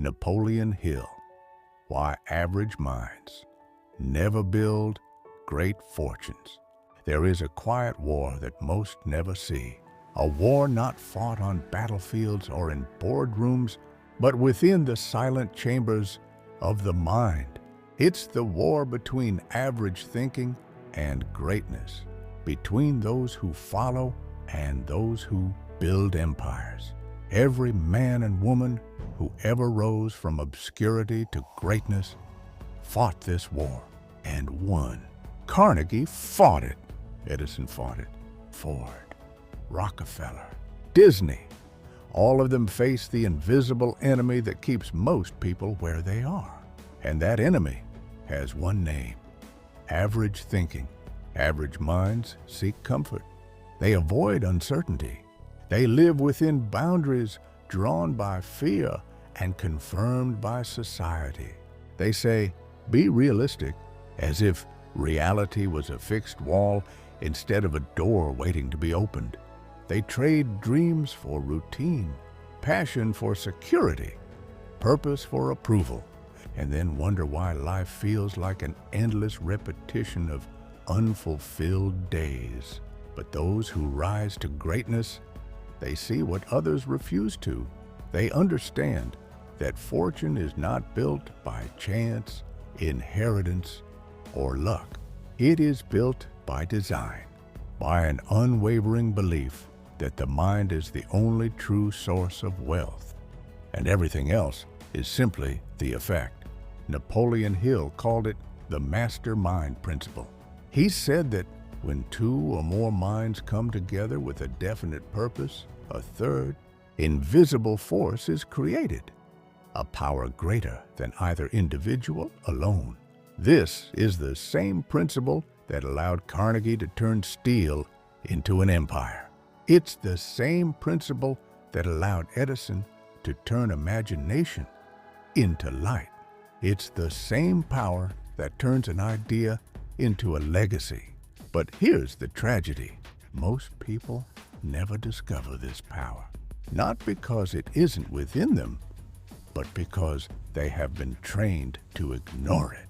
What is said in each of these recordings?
Napoleon Hill, Why Average Minds Never Build Great Fortunes. There is a quiet war that most never see, a war not fought on battlefields or in boardrooms, but within the silent chambers of the mind. It's the war between average thinking and greatness, between those who follow and those who build empires. Every man and woman who ever rose from obscurity to greatness fought this war and won. Carnegie fought it. Edison fought it. Ford, Rockefeller, Disney. All of them face the invisible enemy that keeps most people where they are. And that enemy has one name: average thinking. Average minds seek comfort. They avoid uncertainty. They live within boundaries drawn by fear and confirmed by society. They say, be realistic, as if reality was a fixed wall instead of a door waiting to be opened. They trade dreams for routine, passion for security, purpose for approval, and then wonder why life feels like an endless repetition of unfulfilled days. But those who rise to greatness, they see what others refuse to. They understand that fortune is not built by chance, inheritance, or luck. It is built by design, by an unwavering belief that the mind is the only true source of wealth, and everything else is simply the effect. Napoleon Hill called it the mastermind principle. He said that when two or more minds come together with a definite purpose, a third, invisible force is created, a power greater than either individual alone. This is the same principle that allowed Carnegie to turn steel into an empire. It's the same principle that allowed Edison to turn imagination into light. It's the same power that turns an idea into a legacy. But here's the tragedy. Most people never discover this power, not because it isn't within them, but because they have been trained to ignore it.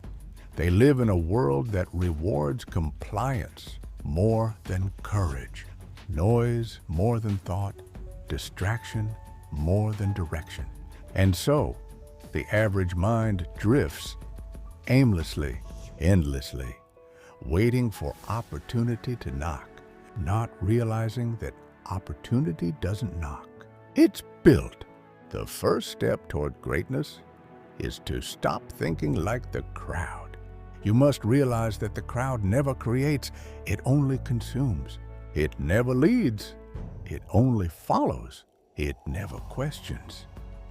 They live in a world that rewards compliance more than courage, noise more than thought, distraction more than direction. And so, the average mind drifts aimlessly, endlessly, waiting for opportunity to knock, not realizing that opportunity doesn't knock. It's built. The first step toward greatness is to stop thinking like the crowd. You must realize that the crowd never creates, it only consumes. It never leads, it only follows. It never questions,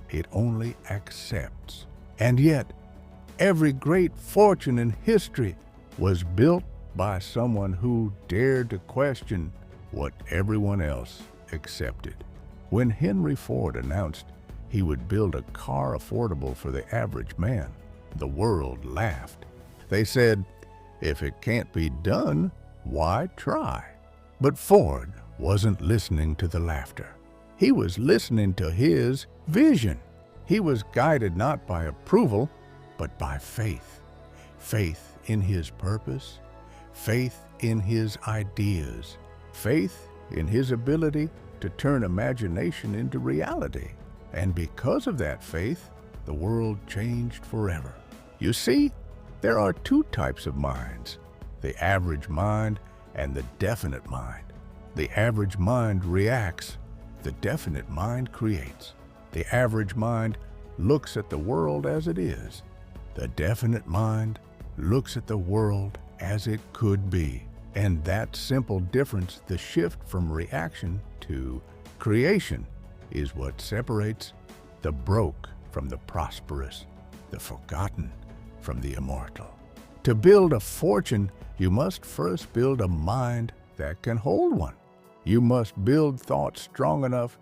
it only accepts. And yet, every great fortune in history was built by someone who dared to question what everyone else accepted. When Henry Ford announced he would build a car affordable for the average man, the world laughed. They said, if it can't be done, why try? But Ford wasn't listening to the laughter. He was listening to his vision. He was guided not by approval, but by faith. Faith in his purpose, faith in his ideas, faith in his ability to turn imagination into reality. And because of that faith, the world changed forever. You see, there are two types of minds, the average mind and the definite mind. The average mind reacts, the definite mind creates. The average mind looks at the world as it is. The definite mind looks at the world as it could be. And that simple difference, the shift from reaction to creation, is what separates the broke from the prosperous, the forgotten from the immortal. To build a fortune, you must first build a mind that can hold one. You must build thoughts strong enough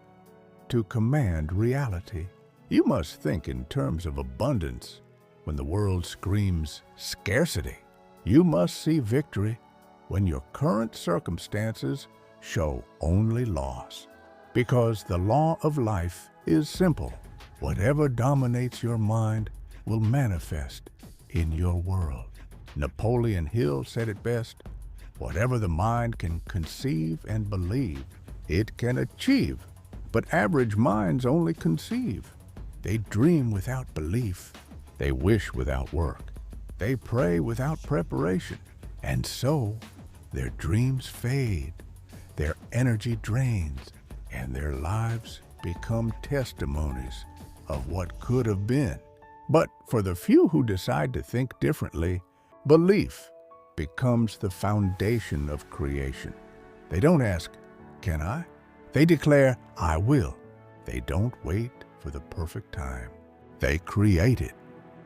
to command reality. You must think in terms of abundance when the world screams scarcity. You must see victory when your current circumstances show only loss. Because the law of life is simple. Whatever dominates your mind will manifest in your world. Napoleon Hill said it best, "Whatever the mind can conceive and believe, it can achieve." But average minds only conceive. They dream without belief. They wish without work. They pray without preparation. And so, their dreams fade, their energy drains, and their lives become testimonies of what could have been. But for the few who decide to think differently, belief becomes the foundation of creation. They don't ask, "Can I?" They declare, "I will." They don't wait for the perfect time. They create it.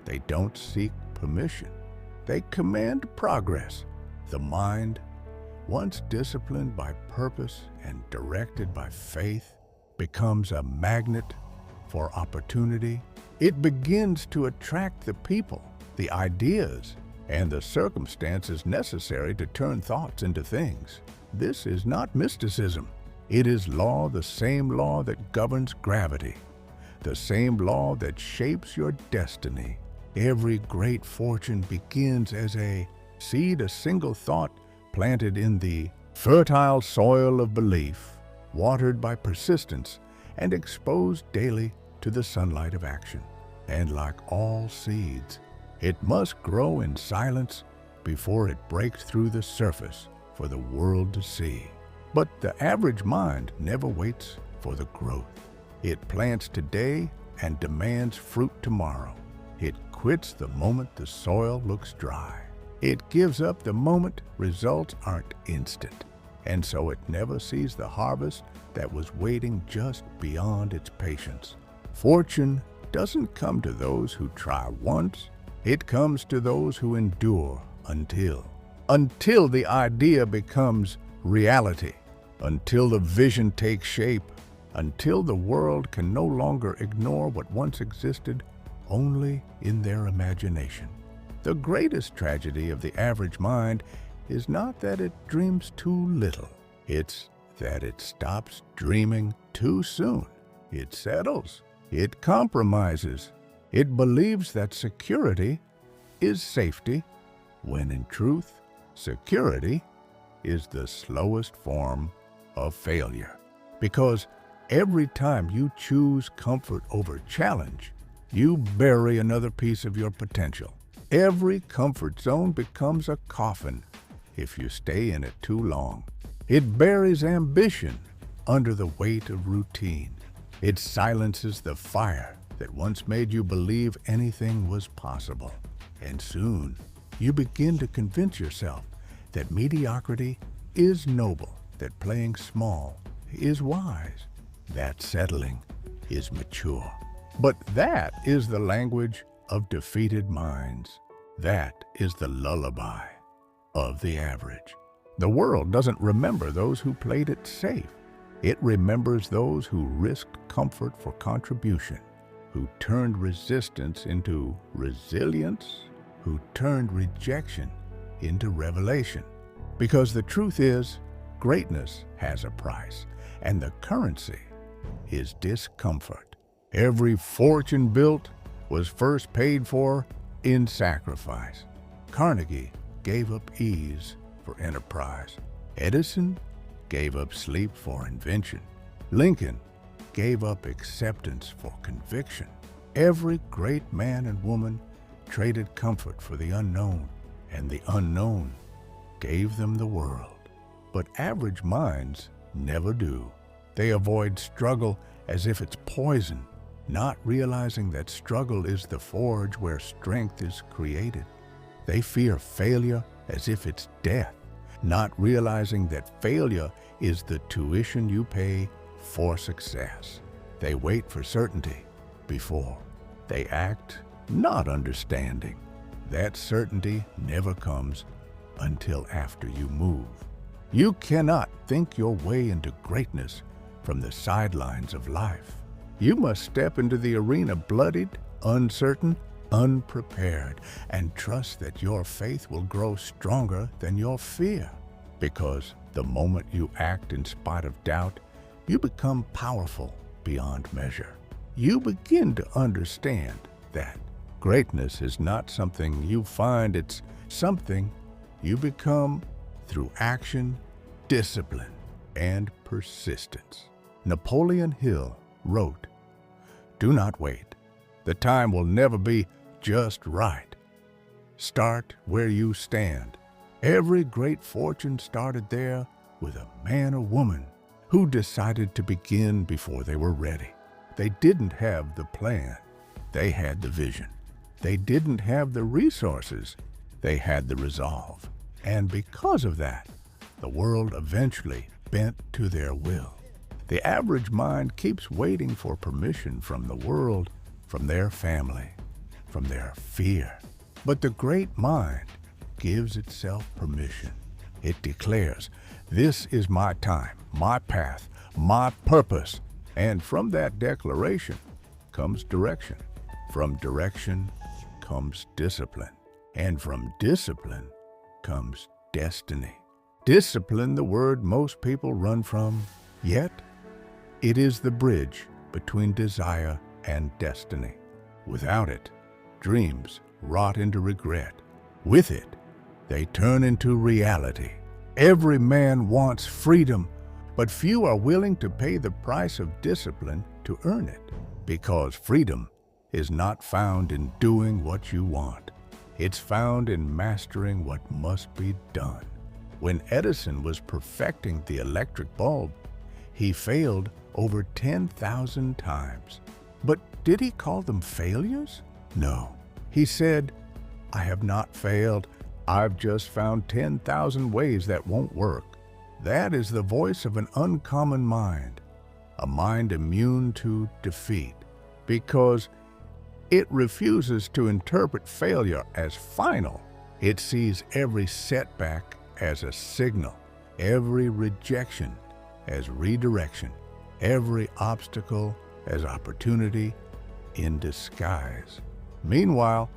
They don't seek permission. They command progress. The mind, once disciplined by purpose and directed by faith, becomes a magnet for opportunity. It begins to attract the people, the ideas, and the circumstances necessary to turn thoughts into things. This is not mysticism. It is law, the same law that governs gravity, the same law that shapes your destiny. Every great fortune begins as a seed, a single thought planted in the fertile soil of belief, watered by persistence, and exposed daily to the sunlight of action. And like all seeds, it must grow in silence before it breaks through the surface for the world to see. But the average mind never waits for the growth. It plants today and demands fruit tomorrow. It quits the moment the soil looks dry. It gives up the moment results aren't instant. And so it never sees the harvest that was waiting just beyond its patience. Fortune doesn't come to those who try once. It comes to those who endure until the idea becomes reality, until the vision takes shape, until the world can no longer ignore what once existed only in their imagination. The greatest tragedy of the average mind is not that it dreams too little. It's that it stops dreaming too soon. It settles. It compromises. It believes that security is safety, when in truth, security is the slowest form of failure. Because every time you choose comfort over challenge, you bury another piece of your potential. Every comfort zone becomes a coffin if you stay in it too long. It buries ambition under the weight of routine. It silences the fire that once made you believe anything was possible. And soon, you begin to convince yourself that mediocrity is noble, that playing small is wise, that settling is mature. But that is the language of defeated minds. That is the lullaby of the average. The world doesn't remember those who played it safe. It remembers those who risked comfort for contribution, who turned resistance into resilience, who turned rejection into revelation. Because the truth is, greatness has a price, and the currency is discomfort. Every fortune built was first paid for in sacrifice. Carnegie gave up ease for enterprise. Edison gave up sleep for invention. Lincoln gave up acceptance for conviction. Every great man and woman traded comfort for the unknown, and the unknown gave them the world. But average minds never do. They avoid struggle as if it's poison, not realizing that struggle is the forge where strength is created. They fear failure as if it's death, not realizing that failure is the tuition you pay for success. They wait for certainty before they act, not understanding. That certainty never comes until after you move. You cannot think your way into greatness from the sidelines of life. You must step into the arena bloodied, uncertain, unprepared, and trust that your faith will grow stronger than your fear. Because the moment you act in spite of doubt, you become powerful beyond measure. you begin to understand that greatness is not something you find, it's something you become through action, discipline, and persistence. Napoleon Hill wrote, "Do not wait. The time will never be just right. Start where you stand." Every great fortune started there with a man or woman who decided to begin before they were ready. They didn't have the plan. They had the vision. They didn't have the resources. They had the resolve. And because of that, the world eventually bent to their will. The average mind keeps waiting for permission from the world, from their family, from their fear. But the great mind gives itself permission. It declares, "This is my time, my path, my purpose." And from that declaration comes direction. From direction comes discipline. And from discipline comes destiny. Discipline, the word most people run from, yet it is the bridge between desire and destiny. Without it, dreams rot into regret. With it, they turn into reality. Every man wants freedom, but few are willing to pay the price of discipline to earn it, because freedom is not found in doing what you want. It's found in mastering what must be done. When Edison was perfecting the electric bulb, he failed over 10,000 times. But did he call them failures? No. He said, "I have not failed. I've just found 10,000 ways that won't work." That is the voice of an uncommon mind, a mind immune to defeat, because it refuses to interpret failure as final. It sees every setback as a signal, every rejection as redirection, every obstacle as opportunity in disguise. Meanwhile,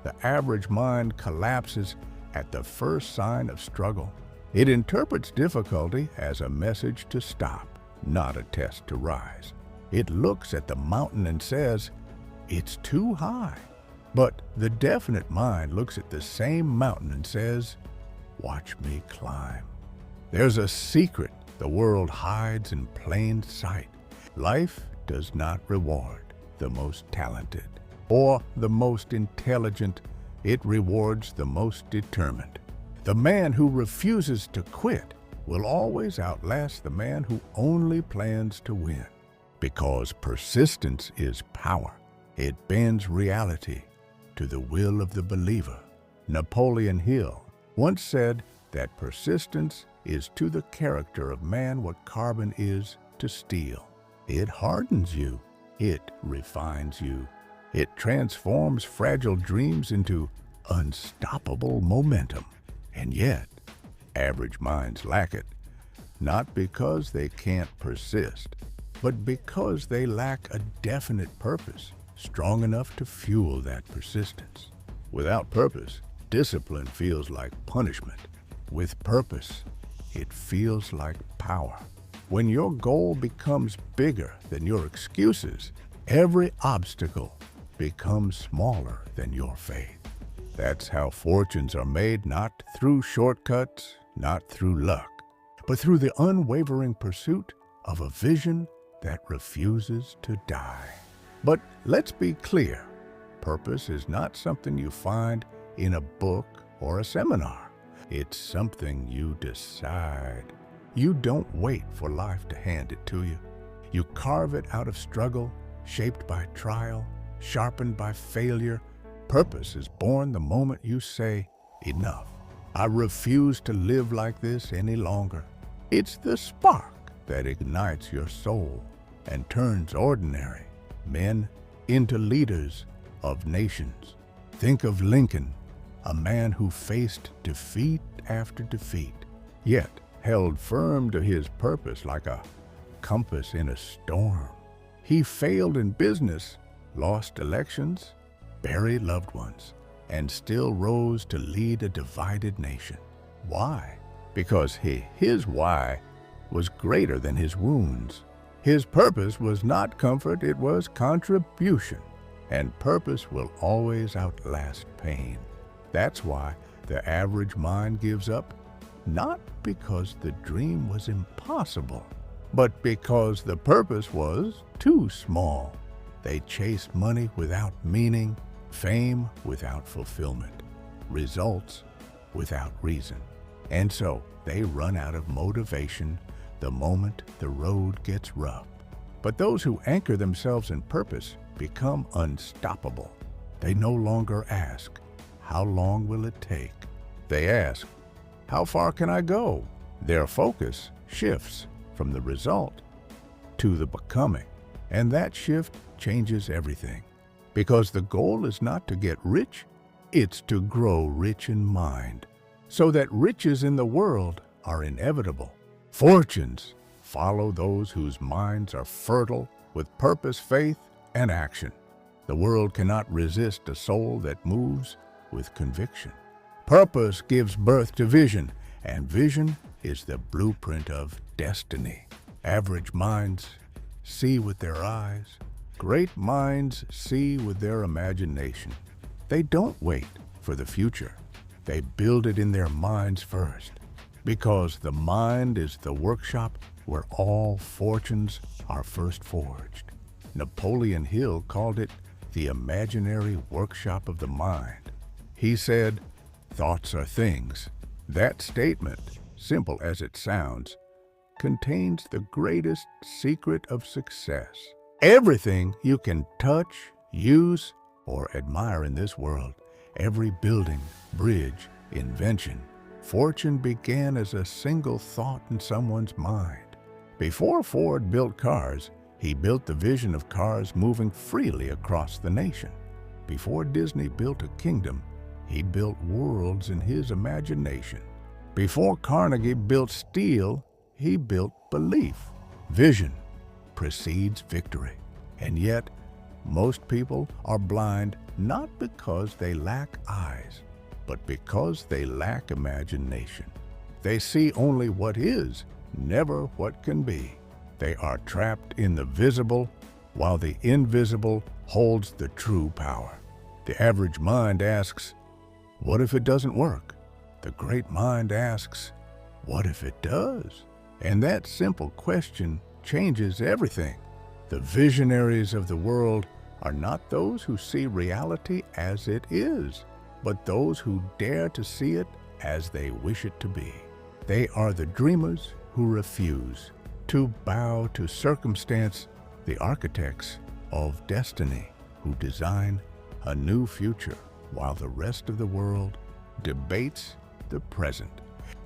the average mind collapses at the first sign of struggle. It interprets difficulty as a message to stop, not a test to rise. It looks at the mountain and says, "It's too high." But the definite mind looks at the same mountain and says, "Watch me climb." There's a secret the world hides in plain sight. Life does not reward the most talented or the most intelligent. It rewards the most determined. The man who refuses to quit will always outlast the man who only plans to win. Because persistence is power. It bends reality to the will of the believer. Napoleon Hill once said that persistence is to the character of man what carbon is to steel. It hardens you. It refines you. It transforms fragile dreams into unstoppable momentum. And yet, average minds lack it, not because they can't persist, but because they lack a definite purpose strong enough to fuel that persistence. Without purpose, discipline feels like punishment. With purpose, it feels like power. When your goal becomes bigger than your excuses, every obstacle becomes smaller than your faith. That's how fortunes are made, not through shortcuts, not through luck, but through the unwavering pursuit of a vision that refuses to die. But let's be clear, purpose is not something you find in a book or a seminar. It's something you decide. You don't wait for life to hand it to you. You carve it out of struggle, shaped by trial, sharpened by failure. Purpose is born the moment you say, "Enough. I refuse to live like this any longer." It's the spark that ignites your soul and turns ordinary men into leaders of nations. Think of Lincoln, a man who faced defeat after defeat, yet held firm to his purpose like a compass in a storm. He failed in business, lost elections, buried loved ones, and still rose to lead a divided nation. Why? Because his why was greater than his wounds. His purpose was not comfort, it was contribution. And purpose will always outlast pain. That's why the average mind gives up, not because the dream was impossible, but because the purpose was too small. They chased money without meaning, fame without fulfillment, results without reason. And so they run out of motivation the moment the road gets rough. But those who anchor themselves in purpose become unstoppable. They no longer ask, how long will it take? They ask, how far can I go? Their focus shifts from the result to the becoming. And that shift changes everything. Because the goal is not to get rich, it's to grow rich in mind, so that riches in the world are inevitable. Fortunes follow those whose minds are fertile with purpose, faith, and action. The world cannot resist a soul that moves with conviction. Purpose gives birth to vision, and vision is the blueprint of destiny. Average minds see with their eyes. Great minds see with their imagination. They don't wait for the future. They build it in their minds first, because the mind is the workshop where all fortunes are first forged. Napoleon Hill called it the imaginary workshop of the mind. He said, "Thoughts are things." That statement, simple as it sounds, contains the greatest secret of success. Everything you can touch, use, or admire in this world, every building, bridge, invention, fortune began as a single thought in someone's mind. Before Ford built cars, he built the vision of cars moving freely across the nation. Before Disney built a kingdom, he built worlds in his imagination. Before Carnegie built steel, he built belief. Vision precedes victory. And yet, most people are blind not because they lack eyes, but because they lack imagination. They see only what is, never what can be. They are trapped in the visible, while the invisible holds the true power. The average mind asks, what if it doesn't work? The great mind asks, what if it does? And that simple question changes everything. The visionaries of the world are not those who see reality as it is, but those who dare to see it as they wish it to be. They are the dreamers who refuse to bow to circumstance, the architects of destiny who design a new future while the rest of the world debates the present.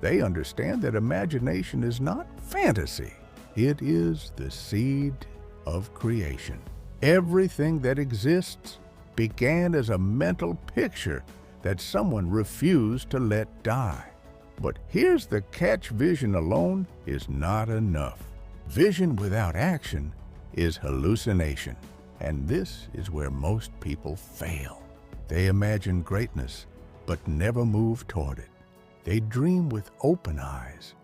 They understand that imagination is not fantasy. It is the seed of creation. Everything that exists began as a mental picture that someone refused to let die. But here's the catch: vision alone is not enough. Vision without action is hallucination. And this is where most people fail. They imagine greatness, but never move toward it. They dream with open eyes,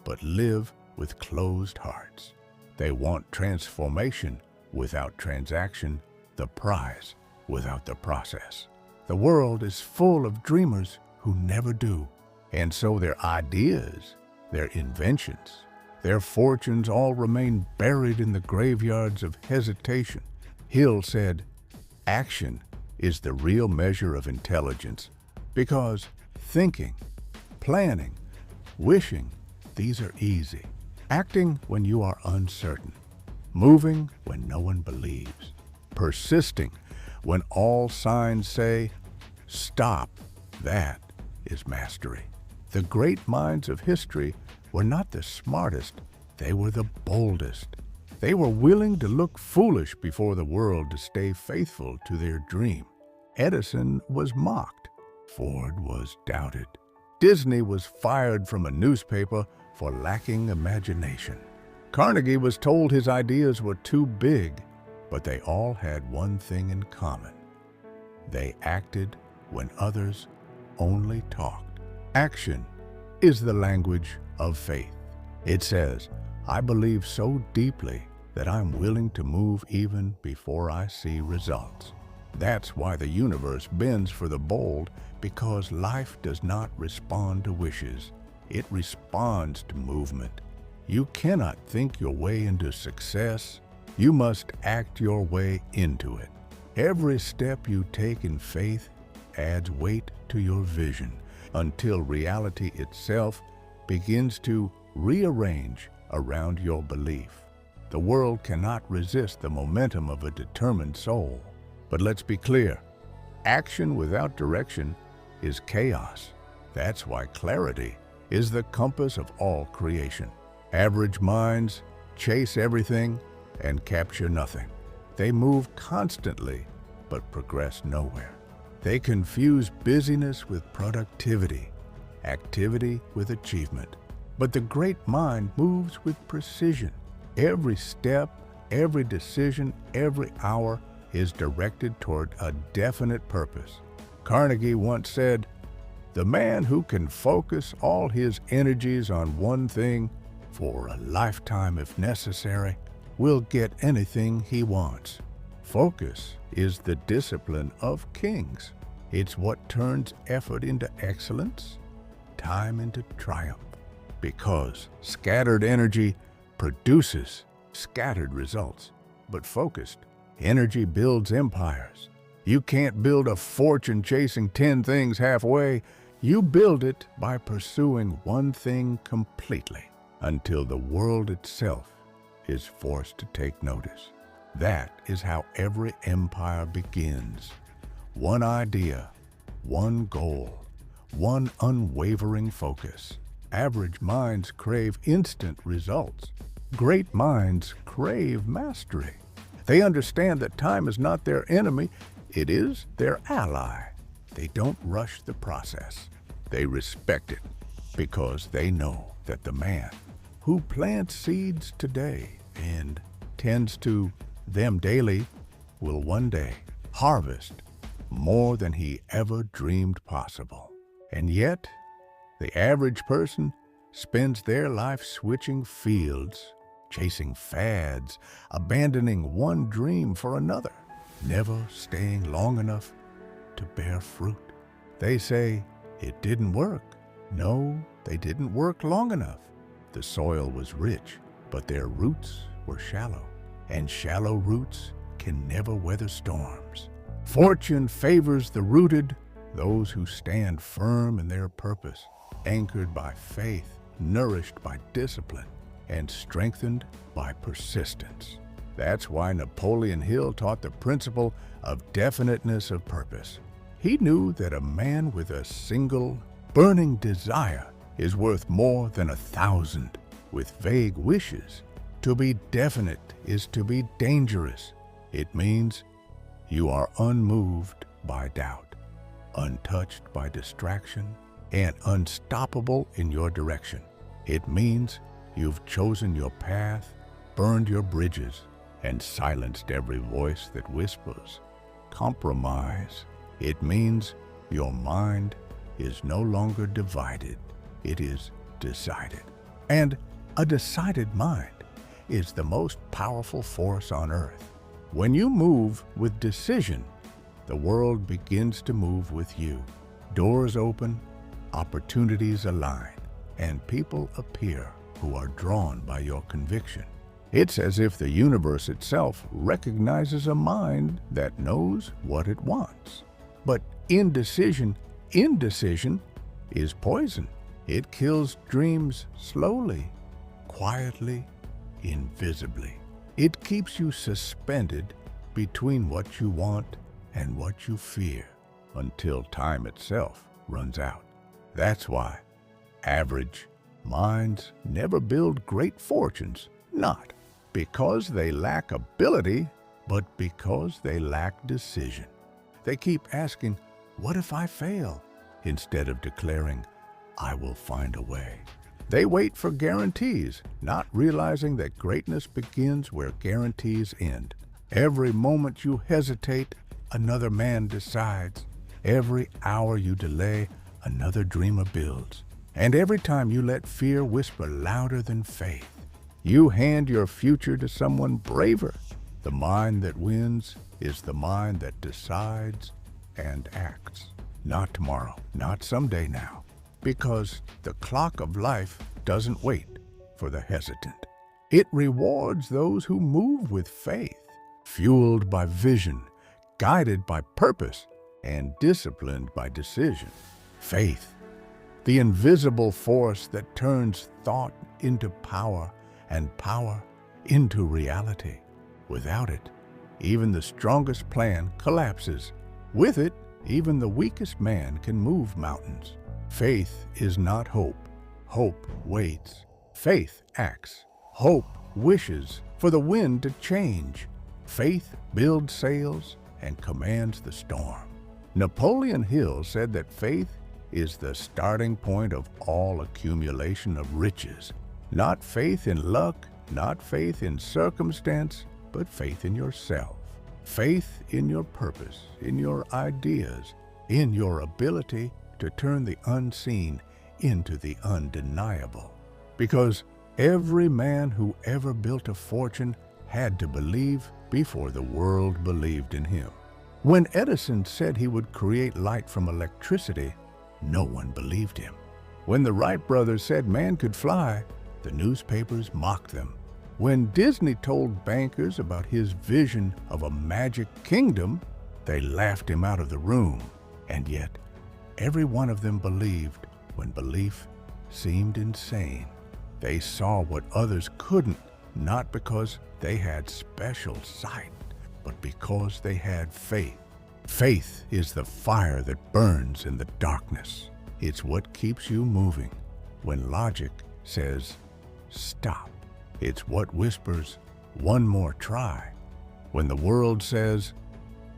but live with closed hearts. They want transformation without transaction, the prize without the process. The world is full of dreamers who never do. And so their ideas, their inventions, their fortunes all remain buried in the graveyards of hesitation. Hill said, action is the real measure of intelligence, because thinking, planning, wishing, these are easy. Acting when you are uncertain, moving when no one believes, persisting when all signs say, stop, that is mastery. The great minds of history were not the smartest, they were the boldest. They were willing to look foolish before the world to stay faithful to their dream. Edison was mocked. Ford was doubted. Disney was fired from a newspaper for lacking imagination. Carnegie was told his ideas were too big, but they all had one thing in common. They acted when others only talked. Action is the language of faith. It says, I believe so deeply that I'm willing to move even before I see results. That's why the universe bends for the bold, because life does not respond to wishes. It responds to movement. You cannot think your way into success. You must act your way into it. Every step you take in faith adds weight to your vision until reality itself begins to rearrange around your belief. The world cannot resist the momentum of a determined soul. But let's be clear, action without direction is chaos. That's why clarity is the compass of all creation. Average minds chase everything and capture nothing. They move constantly but progress nowhere. They confuse busyness with productivity, activity with achievement. But the great mind moves with precision. Every step, every decision, every hour is directed toward a definite purpose. Carnegie once said, "The man who can focus all his energies on one thing for a lifetime if necessary will get anything he wants." Focus is the discipline of kings. It's what turns effort into excellence, time into triumph. Because scattered energy produces scattered results, but focused energy builds empires. You can't build a fortune chasing 10 things halfway. You build it by pursuing one thing completely until the world itself is forced to take notice. That is how every empire begins. One idea, one goal, one unwavering focus. Average minds crave instant results. Great minds crave mastery. They understand that time is not their enemy, it is their ally. They don't rush the process. They respect it because they know that the man who plants seeds today and tends to them daily will one day harvest more than he ever dreamed possible. And yet, the average person spends their life switching fields, chasing fads, abandoning one dream for another, never staying long enough to bear fruit. They say, "It didn't work." No, they didn't work long enough. The soil was rich, but their roots were shallow, and shallow roots can never weather storms. Fortune favors the rooted, those who stand firm in their purpose, anchored by faith, nourished by discipline, and strengthened by persistence. That's why Napoleon Hill taught the principle of definiteness of purpose. He knew that a man with a single, burning desire is worth more than 1,000 with vague wishes. To be definite is to be dangerous. It means you are unmoved by doubt, untouched by distraction, and unstoppable in your direction. It means you've chosen your path, burned your bridges, and silenced every voice that whispers compromise. It means your mind is no longer divided, it is decided. And a decided mind is the most powerful force on earth. When you move with decision, the world begins to move with you. Doors open, opportunities align, and people appear who are drawn by your conviction. It's as if the universe itself recognizes a mind that knows what it wants. But indecision is poison. It kills dreams slowly, quietly, invisibly. It keeps you suspended between what you want and what you fear until time itself runs out. That's why average minds never build great fortunes, not because they lack ability, but because they lack decision. They keep asking, "What if I fail?" instead of declaring, "I will find a way." They wait for guarantees, not realizing that greatness begins where guarantees end. Every moment you hesitate, another man decides. Every hour you delay, another dreamer builds. And every time you let fear whisper louder than faith, You hand your future to someone braver. The mind that wins is the mind that decides and acts. Not tomorrow, not someday now, because the clock of life doesn't wait for the hesitant. It rewards those who move with faith, fueled by vision, guided by purpose, and disciplined by decision. Faith, the invisible force that turns thought into power and power into reality. Without it, even the strongest plan collapses. With it, even the weakest man can move mountains. Faith is not hope. Hope waits. Faith acts. Hope wishes for the wind to change. Faith builds sails and commands the storm. Napoleon Hill said that faith is the starting point of all accumulation of riches. Not faith in luck, not faith in circumstance, but faith in yourself. Faith in your purpose, in your ideas, in your ability to turn the unseen into the undeniable. Because every man who ever built a fortune had to believe before the world believed in him. When Edison said he would create light from electricity, no one believed him. When the Wright brothers said man could fly, the newspapers mocked them. When Disney told bankers about his vision of a magic kingdom, they laughed him out of the room. And yet, every one of them believed when belief seemed insane. They saw what others couldn't, not because they had special sight, but because they had faith. Faith is the fire that burns in the darkness. It's what keeps you moving when logic says, stop. It's what whispers, one more try. When the world says,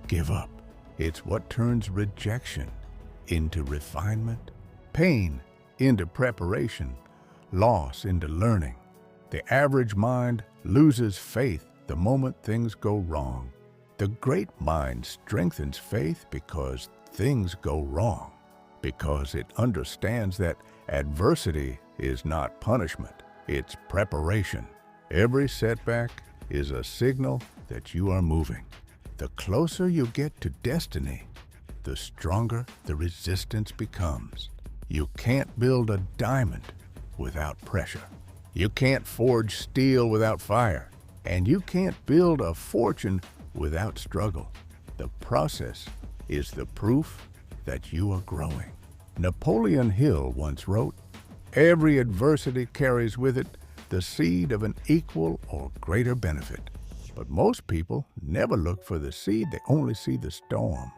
give up. It's what turns rejection into refinement, pain into preparation, loss into learning. The average mind loses faith the moment things go wrong. The great mind strengthens faith because things go wrong, because it understands that adversity is not punishment, it's preparation. Every setback is a signal that you are moving. The closer you get to destiny, the stronger the resistance becomes. You can't build a diamond without pressure. You can't forge steel without fire. And you can't build a fortune without struggle. The process is the proof that you are growing. Napoleon Hill once wrote, every adversity carries with it the seed of an equal or greater benefit. But most people never look for the seed, they only see the storm.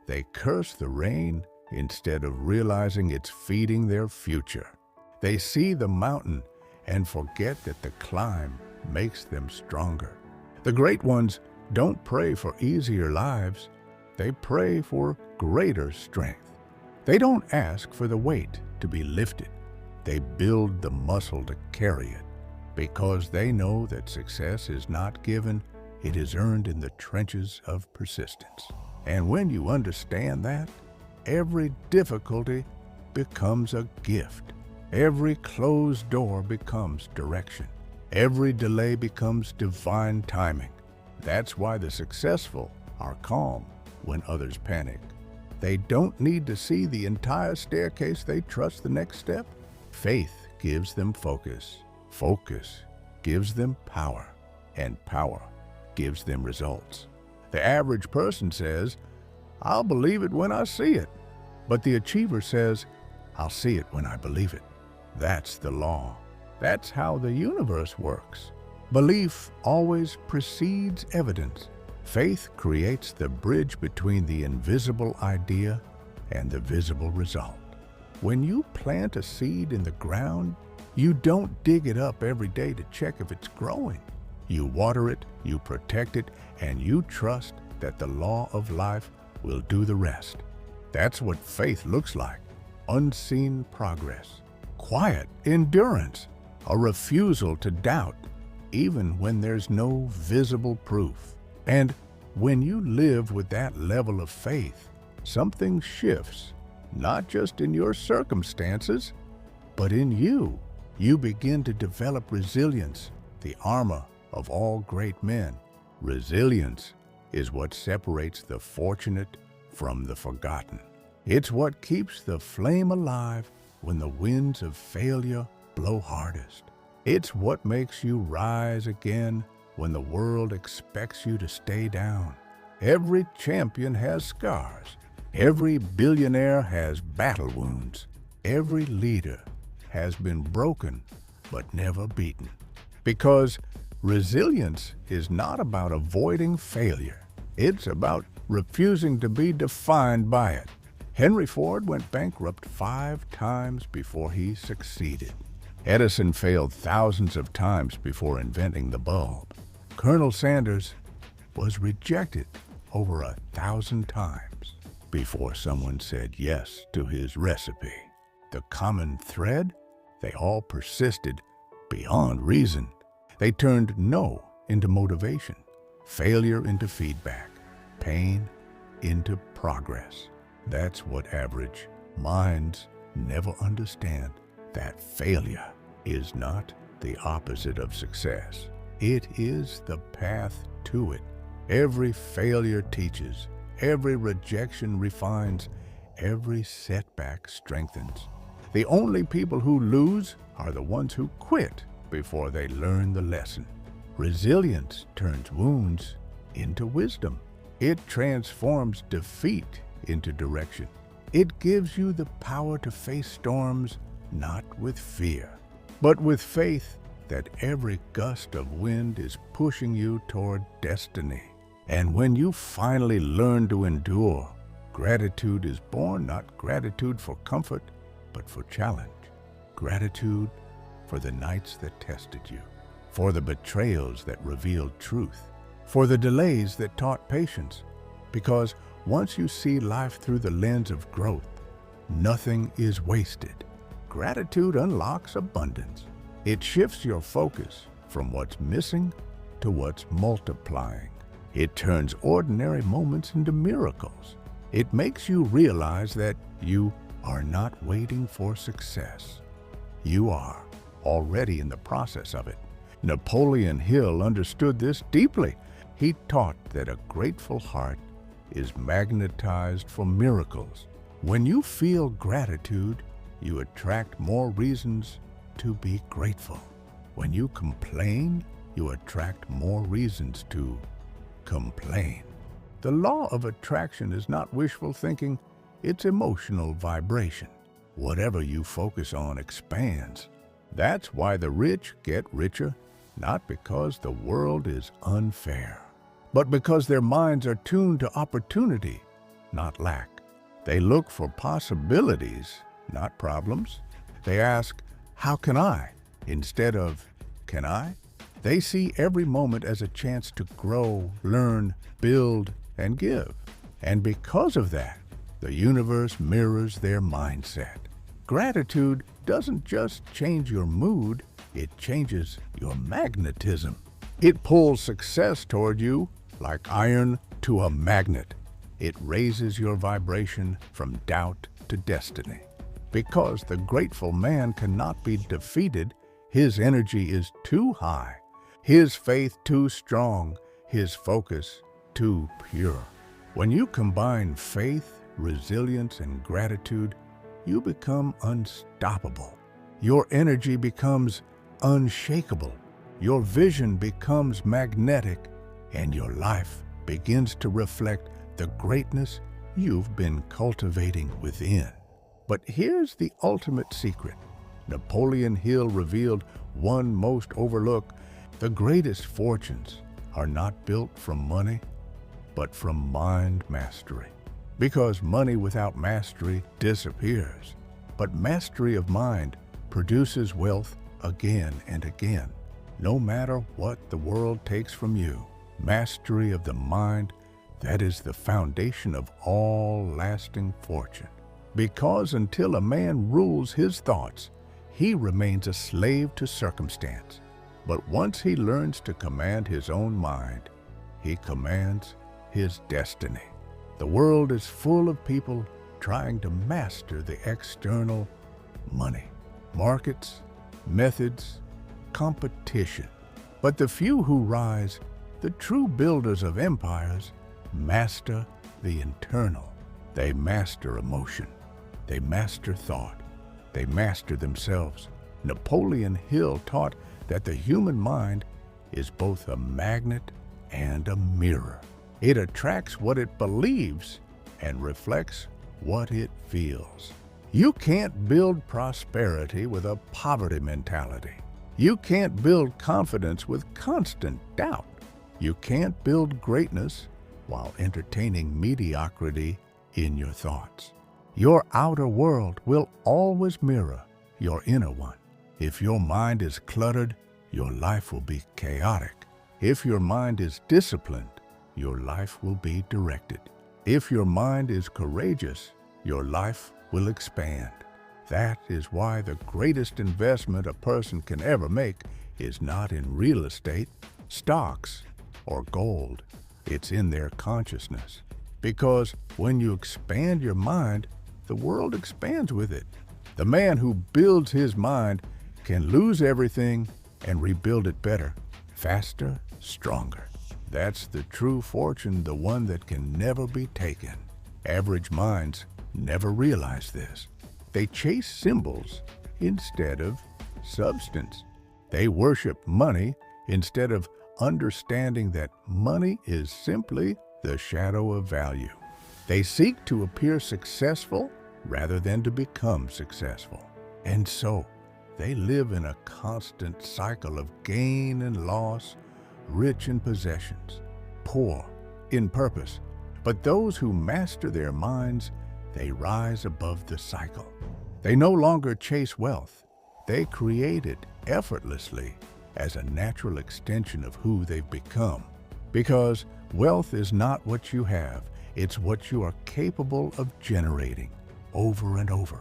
They curse the rain instead of realizing it's feeding their future. They see the mountain and forget that the climb makes them stronger. The great ones don't pray for easier lives, they pray for greater strength. They don't ask for the weight to be lifted, they build the muscle to carry it, because they know that success is not given, it is earned in the trenches of persistence. And when you understand that, every difficulty becomes a gift. Every closed door becomes direction. Every delay becomes divine timing. That's why the successful are calm when others panic. They don't need to see the entire staircase, they trust the next step. Faith gives them focus. Focus gives them power. And power gives them results. The average person says, I'll believe it when I see it. But the achiever says, I'll see it when I believe it. That's the law. That's how the universe works. Belief always precedes evidence. Faith creates the bridge between the invisible idea and the visible result. When you plant a seed in the ground, you don't dig it up every day to check if it's growing. You water it, you protect it, and you trust that the law of life will do the rest. That's what faith looks like. Unseen progress. Quiet endurance. A refusal to doubt, even when there's no visible proof. And when you live with that level of faith, something shifts, not just in your circumstances, but in you. You begin to develop resilience, the armor of all great men. Resilience is what separates the fortunate from the forgotten. It's what keeps the flame alive when the winds of failure blow hardest. It's what makes you rise again when the world expects you to stay down. Every champion has scars. Every billionaire has battle wounds. Every leader has been broken but never beaten. Because resilience is not about avoiding failure. It's about refusing to be defined by it. Henry Ford went bankrupt 5 times before he succeeded. Edison failed thousands of times before inventing the bulb. Colonel Sanders was rejected over 1,000 times before someone said yes to his recipe. The common thread? They all persisted beyond reason. They turned no into motivation, failure into feedback, pain into progress. That's what average minds never understand, that failure is not the opposite of success. It is the path to it. Every failure teaches, every rejection refines, every setback strengthens. The only people who lose are the ones who quit before they learn the lesson. Resilience turns wounds into wisdom. It transforms defeat into direction. It gives you the power to face storms not with fear, but with faith that every gust of wind is pushing you toward destiny. And when you finally learn to endure, gratitude is born, not gratitude for comfort, but for challenge. Gratitude for the nights that tested you, for the betrayals that revealed truth, for the delays that taught patience. Because once you see life through the lens of growth, nothing is wasted. Gratitude unlocks abundance. It shifts your focus from what's missing to what's multiplying. It turns ordinary moments into miracles. It makes you realize that you are not waiting for success. You are already in the process of it. Napoleon Hill understood this deeply. He taught that a grateful heart is magnetized for miracles. When you feel gratitude, you attract more reasons to be grateful. When you complain, you attract more reasons to complain. The law of attraction is not wishful thinking, it's emotional vibration. Whatever you focus on expands. That's why the rich get richer, not because the world is unfair, but because their minds are tuned to opportunity, not lack. They look for possibilities, not problems. They ask, how can I? Instead of, can I? They see every moment as a chance to grow, learn, build, and give. And because of that, the universe mirrors their mindset. Gratitude doesn't just change your mood, it changes your magnetism. It pulls success toward you like iron to a magnet. It raises your vibration from doubt to destiny. Because the grateful man cannot be defeated, his energy is too high, his faith too strong, his focus too pure. When you combine faith, resilience, and gratitude, you become unstoppable. Your energy becomes unshakable. Your vision becomes magnetic, and your life begins to reflect the greatness you've been cultivating within. But here's the ultimate secret. Napoleon Hill revealed one most overlooked. The greatest fortunes are not built from money, but from mind mastery. Because money without mastery disappears. But mastery of mind produces wealth again and again. No matter what the world takes from you, mastery of the mind, that is the foundation of all lasting fortune. Because until a man rules his thoughts, he remains a slave to circumstance. But once he learns to command his own mind, he commands his destiny. The world is full of people trying to master the external money, markets, methods, competition. But the few who rise, the true builders of empires, master the internal. They master emotion. They master thought. They master themselves. Napoleon Hill taught that the human mind is both a magnet and a mirror. It attracts what it believes and reflects what it feels. You can't build prosperity with a poverty mentality. You can't build confidence with constant doubt. You can't build greatness while entertaining mediocrity in your thoughts. Your outer world will always mirror your inner one. If your mind is cluttered, your life will be chaotic. If your mind is disciplined, your life will be directed. If your mind is courageous, your life will expand. That is why the greatest investment a person can ever make is not in real estate, stocks, or gold. It's in their consciousness. Because when you expand your mind, the world expands with it. The man who builds his mind can lose everything and rebuild it better, faster, stronger. That's the true fortune, the one that can never be taken. Average minds never realize this. They chase symbols instead of substance. They worship money instead of understanding that money is simply the shadow of value. They seek to appear successful rather than to become successful. And so, they live in a constant cycle of gain and loss, rich in possessions, poor in purpose. But those who master their minds, they rise above the cycle. They no longer chase wealth. They create it effortlessly as a natural extension of who they've become. Because wealth is not what you have, it's what you are capable of generating over and over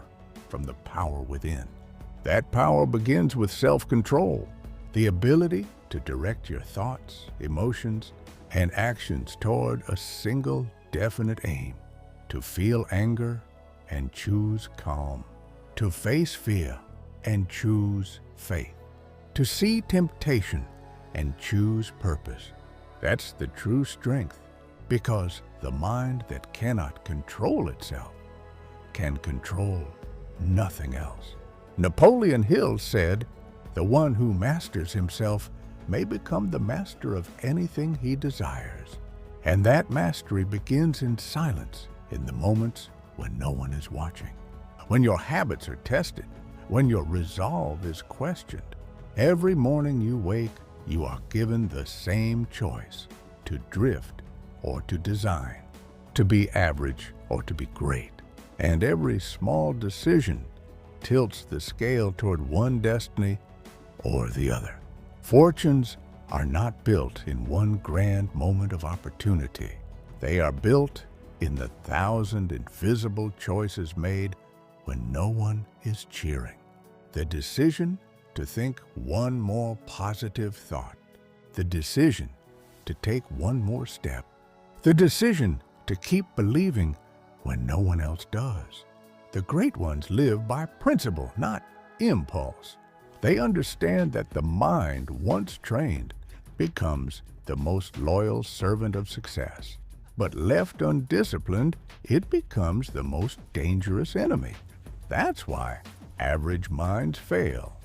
from the power within. That power begins with self-control, the ability to direct your thoughts, emotions, and actions toward a single definite aim, to feel anger and choose calm, to face fear and choose faith, to see temptation and choose purpose. That's the true strength, because the mind that cannot control itself can control nothing else. Napoleon Hill said, "The one who masters himself may become the master of anything he desires." And that mastery begins in silence, in the moments when no one is watching, when your habits are tested, when your resolve is questioned. Every morning you wake, you are given the same choice: to drift or to design, to be average or to be great. And every small decision tilts the scale toward one destiny or the other. Fortunes are not built in one grand moment of opportunity. They are built in the 1,000 invisible choices made when no one is cheering. The decision to think one more positive thought. The decision to take one more step. The decision to keep believing when no one else does. The great ones live by principle, not impulse. They understand that the mind, once trained, becomes the most loyal servant of success. But left undisciplined, it becomes the most dangerous enemy. That's why average minds fail.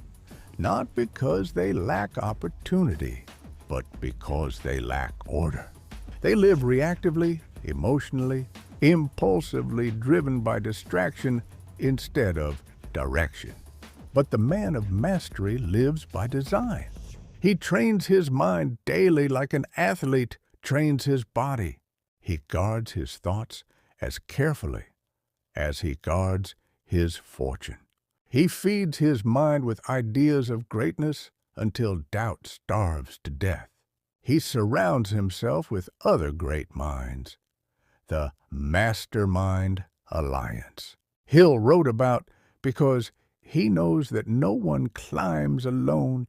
Not because they lack opportunity, but because they lack order. They live reactively, emotionally, impulsively, driven by distraction instead of direction. But the man of mastery lives by design. He trains his mind daily like an athlete trains his body. He guards his thoughts as carefully as he guards his fortune. He feeds his mind with ideas of greatness until doubt starves to death. He surrounds himself with other great minds, the Mastermind Alliance. Hill wrote about because he knows that no one climbs alone.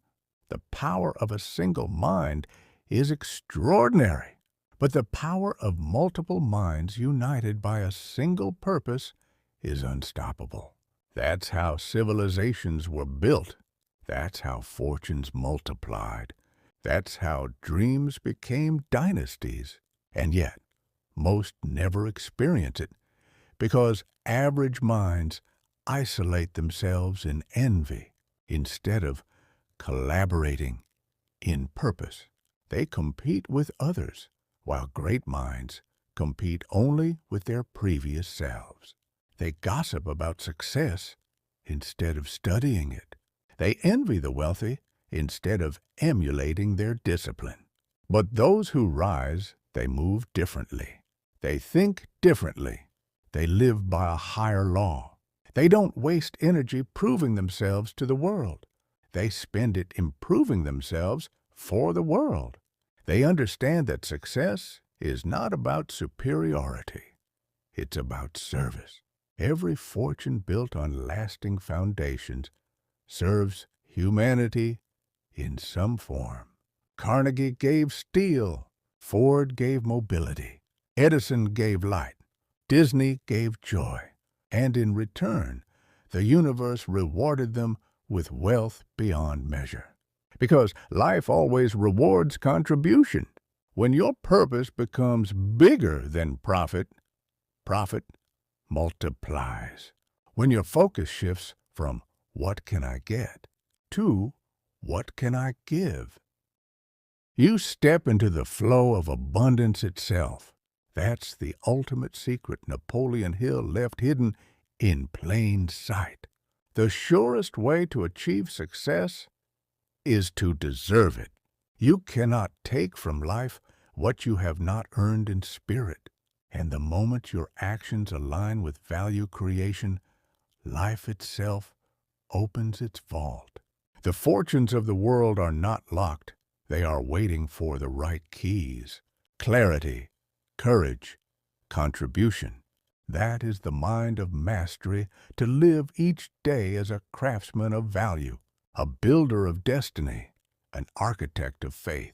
The power of a single mind is extraordinary, but the power of multiple minds united by a single purpose is unstoppable. That's how civilizations were built. That's how fortunes multiplied. That's how dreams became dynasties. And yet, most never experience it because average minds isolate themselves in envy instead of collaborating in purpose. They compete with others, while great minds compete only with their previous selves. They gossip about success instead of studying it. They envy the wealthy instead of emulating their discipline. But those who rise, they move differently. They think differently. They live by a higher law. They don't waste energy proving themselves to the world. They spend it improving themselves for the world. They understand that success is not about superiority. It's about service. Every fortune built on lasting foundations serves humanity in some form. Carnegie gave steel. Ford gave mobility. Edison gave light. Disney gave joy. And in return, the universe rewarded them with wealth beyond measure. Because life always rewards contribution. When your purpose becomes bigger than profit, profit multiplies. When your focus shifts from what can I get to what can I give, you step into the flow of abundance itself. That's the ultimate secret Napoleon Hill left hidden in plain sight. The surest way to achieve success is to deserve it. You cannot take from life what you have not earned in spirit. And the moment your actions align with value creation, life itself opens its vault. The fortunes of the world are not locked. They are waiting for the right keys. Clarity, courage, contribution. That is the mind of mastery, to live each day as a craftsman of value, a builder of destiny, an architect of faith.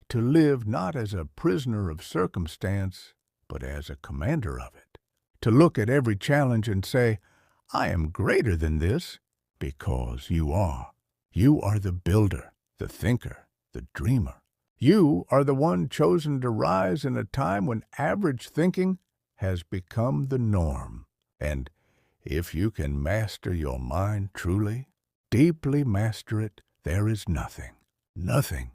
To live not as a prisoner of circumstance, but as a commander of it. To look at every challenge and say, I am greater than this, because you are. You are the builder, the thinker, the dreamer. You are the one chosen to rise in a time when average thinking has become the norm. And if you can master your mind truly, deeply master it, there is nothing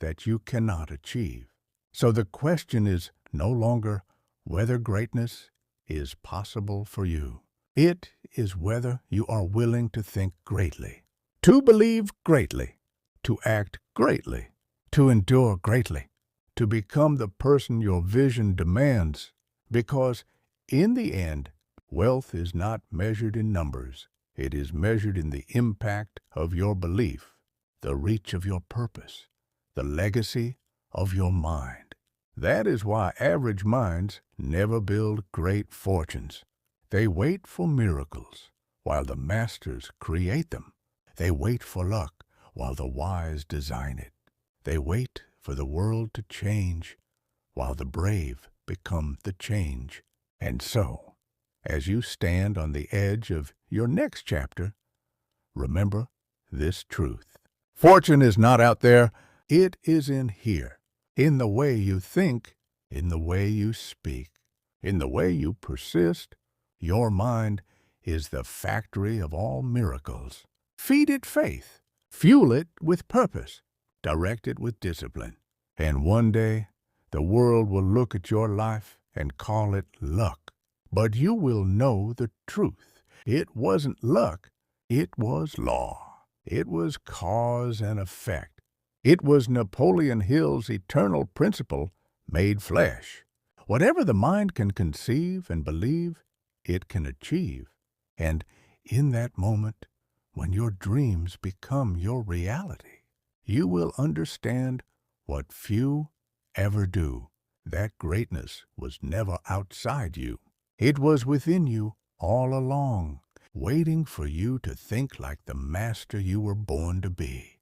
that you cannot achieve. So the question is no longer whether greatness is possible for you. It is whether you are willing to think greatly, to believe greatly, to act greatly, to endure greatly, to become the person your vision demands. Because in the end, wealth is not measured in numbers. It is measured in the impact of your belief, the reach of your purpose, the legacy of your mind. That is why average minds never build great fortunes. They wait for miracles, while the masters create them. They wait for luck, while the wise design it. They wait for the world to change, while the brave become the change. And so, as you stand on the edge of your next chapter, remember this truth. Fortune is not out there. It is in here, in the way you think, in the way you speak, in the way you persist. Your mind is the factory of all miracles. Feed it faith, fuel it with purpose, direct it with discipline. And one day, the world will look at your life and call it luck. But you will know the truth. It wasn't luck, it was law. It was cause and effect. It was Napoleon Hill's eternal principle made flesh. Whatever the mind can conceive and believe, it can achieve. And in that moment, when your dreams become your reality, you will understand what few ever do. That greatness was never outside you. It was within you all along, waiting for you to think like the master you were born to be.